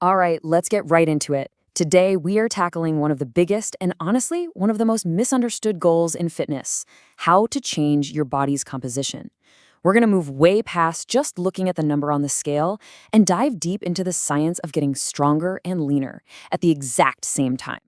All right, let's get right into it. Today, we are tackling one of the biggest and honestly, one of the most misunderstood goals in fitness: how to change your body's composition. We're going to move way past just looking at the number on the scale and dive deep into the science of getting stronger and leaner at the exact same time.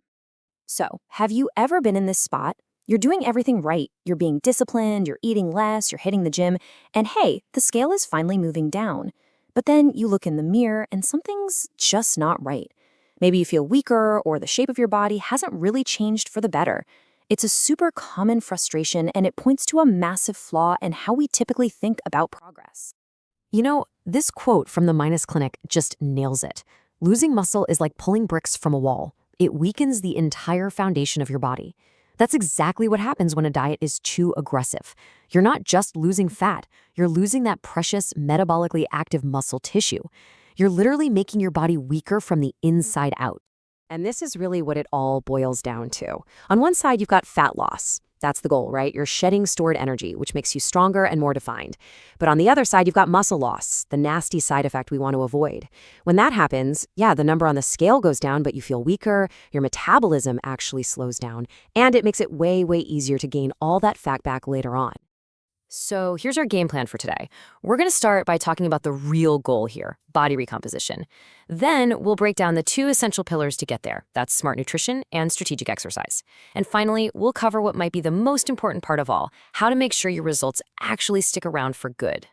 So, have you ever been in this spot? You're doing everything right. You're being disciplined, you're eating less, you're hitting the gym, and hey, the scale is finally moving down. But then you look in the mirror and something's just not right. Maybe you feel weaker or the shape of your body hasn't really changed for the better. It's a super common frustration and it points to a massive flaw in how we typically think about progress. This quote from the Minus Clinic just nails it. Losing muscle is like pulling bricks from a wall. It weakens the entire foundation of your body. That's exactly what happens when a diet is too aggressive. You're not just losing fat, you're losing that precious, metabolically active muscle tissue. You're literally making your body weaker from the inside out. And this is really what it all boils down to. On one side, you've got fat loss. That's the goal, right? You're shedding stored energy, which makes you stronger and more defined. But on the other side, you've got muscle loss, the nasty side effect we want to avoid. When that happens, the number on the scale goes down, but you feel weaker, your metabolism actually slows down, and it makes it way, way easier to gain all that fat back later on. So here's our game plan for today. We're going to start by talking about the real goal here, body recomposition. Then we'll break down the two essential pillars to get there. That's smart nutrition and strategic exercise. And finally, we'll cover what might be the most important part of all, how to make sure your results actually stick around for good.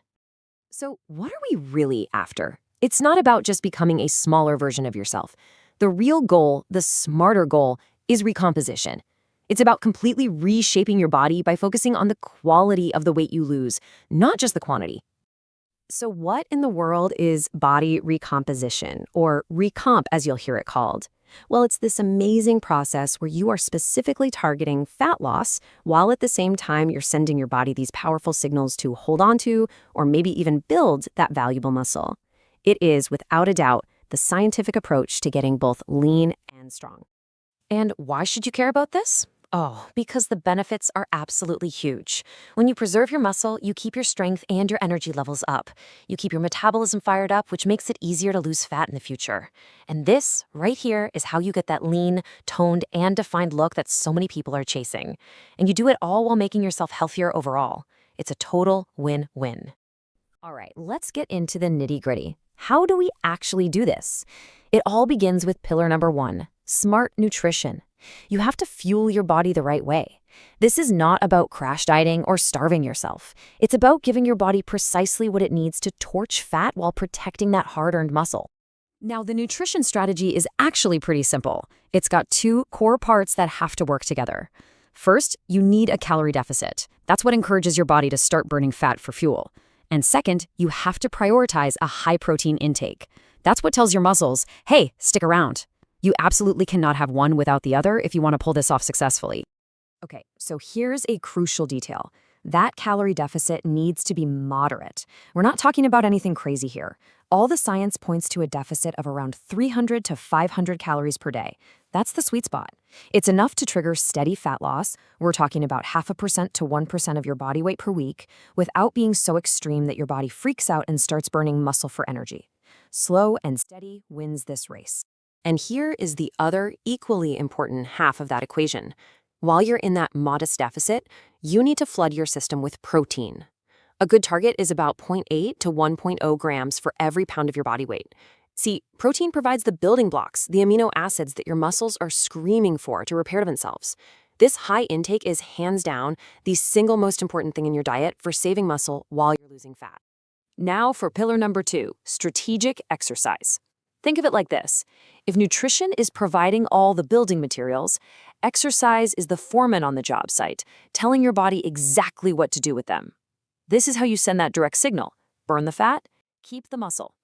So what are we really after? It's not about just becoming a smaller version of yourself. The real goal, the smarter goal, is recomposition. It's about completely reshaping your body by focusing on the quality of the weight you lose, not just the quantity. So what in the world is body recomposition, or recomp as you'll hear it called? Well, it's this amazing process where you are specifically targeting fat loss while at the same time you're sending your body these powerful signals to hold on to or maybe even build that valuable muscle. It is, without a doubt, the scientific approach to getting both lean and strong. And why should you care about this? Oh, because the benefits are absolutely huge. When you preserve your muscle, you keep your strength and your energy levels up. You keep your metabolism fired up, which makes it easier to lose fat in the future. And this, right here, is how you get that lean, toned, and defined look that so many people are chasing. And you do it all while making yourself healthier overall. It's a total win-win. All right, let's get into the nitty-gritty. How do we actually do this? It all begins with pillar number 1, smart nutrition. You have to fuel your body the right way. This is not about crash dieting or starving yourself. It's about giving your body precisely what it needs to torch fat while protecting that hard-earned muscle. Now, the nutrition strategy is actually pretty simple. It's got two core parts that have to work together. First, you need a calorie deficit. That's what encourages your body to start burning fat for fuel. And second, you have to prioritize a high-protein intake. That's what tells your muscles, hey, stick around. You absolutely cannot have one without the other if you want to pull this off successfully. Okay, so here's a crucial detail. That calorie deficit needs to be moderate. We're not talking about anything crazy here. All the science points to a deficit of around 300 to 500 calories per day. That's the sweet spot. It's enough to trigger steady fat loss. We're talking about 0.5% to 1% of your body weight per week, without being so extreme that your body freaks out and starts burning muscle for energy. Slow and steady wins this race. And here is the other equally important half of that equation. While you're in that modest deficit, you need to flood your system with protein. A good target is about 0.8 to 1.0 grams for every pound of your body weight. See, protein provides the building blocks, the amino acids that your muscles are screaming for to repair themselves. This high intake is hands down the single most important thing in your diet for saving muscle while you're losing fat. Now for pillar number 2, strategic exercise. Think of it like this. If nutrition is providing all the building materials, exercise is the foreman on the job site, telling your body exactly what to do with them. This is how you send that direct signal. Burn the fat, keep the muscle.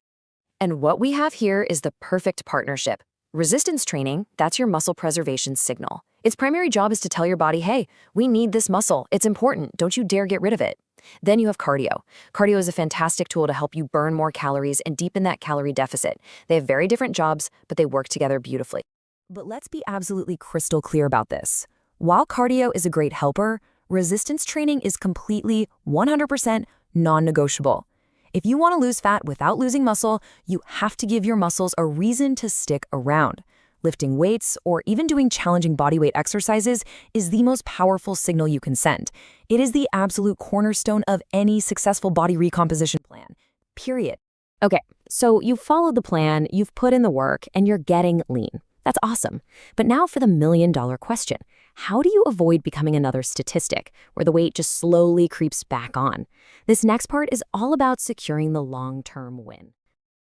And what we have here is the perfect partnership. Resistance training, that's your muscle preservation signal. Its primary job is to tell your body, hey, we need this muscle. It's important. Don't you dare get rid of it. Then you have cardio. Cardio is a fantastic tool to help you burn more calories and deepen that calorie deficit. They have very different jobs, but they work together beautifully. But let's be absolutely crystal clear about this. While cardio is a great helper, resistance training is completely 100% non-negotiable. If you want to lose fat without losing muscle, you have to give your muscles a reason to stick around. Lifting weights or even doing challenging bodyweight exercises is the most powerful signal you can send. It is the absolute cornerstone of any successful body recomposition plan. Period. Okay, so you've followed the plan, you've put in the work, and you're getting lean. That's awesome. But now for the million-dollar question. How do you avoid becoming another statistic, where the weight just slowly creeps back on? This next part is all about securing the long-term win.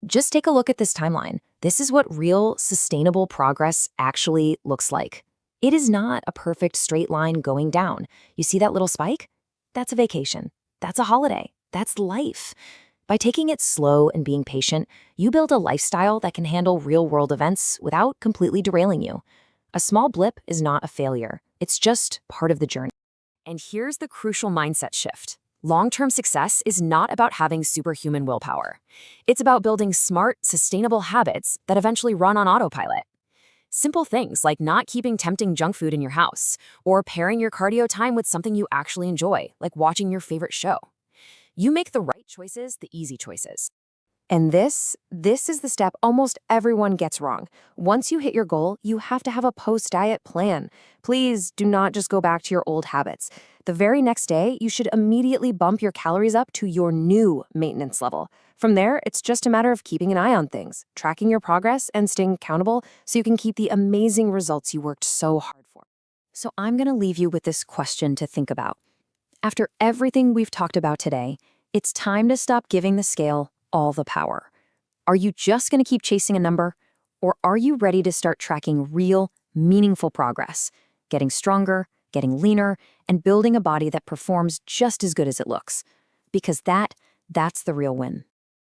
Just take a look at this timeline. This is what real, sustainable progress actually looks like. It is not a perfect straight line going down. You see that little spike? That's a vacation. That's a holiday. That's life. By taking it slow and being patient, you build a lifestyle that can handle real-world events without completely derailing you. A small blip is not a failure. It's just part of the journey. And here's the crucial mindset shift. Long-term success is not about having superhuman willpower. It's about building smart, sustainable habits that eventually run on autopilot. Simple things like not keeping tempting junk food in your house, or pairing your cardio time with something you actually enjoy, like watching your favorite show. You make the right choices, the easy choices. And this is the step almost everyone gets wrong. Once you hit your goal, you have to have a post-diet plan. Please do not just go back to your old habits. The very next day, you should immediately bump your calories up to your new maintenance level. From there, it's just a matter of keeping an eye on things, tracking your progress, and staying accountable so you can keep the amazing results you worked so hard for. So I'm going to leave you with this question to think about. After everything we've talked about today, it's time to stop giving the scale all the power. Are you just going to keep chasing a number? Or are you ready to start tracking real, meaningful progress, getting stronger, getting leaner, and building a body that performs just as good as it looks? Because that's the real win.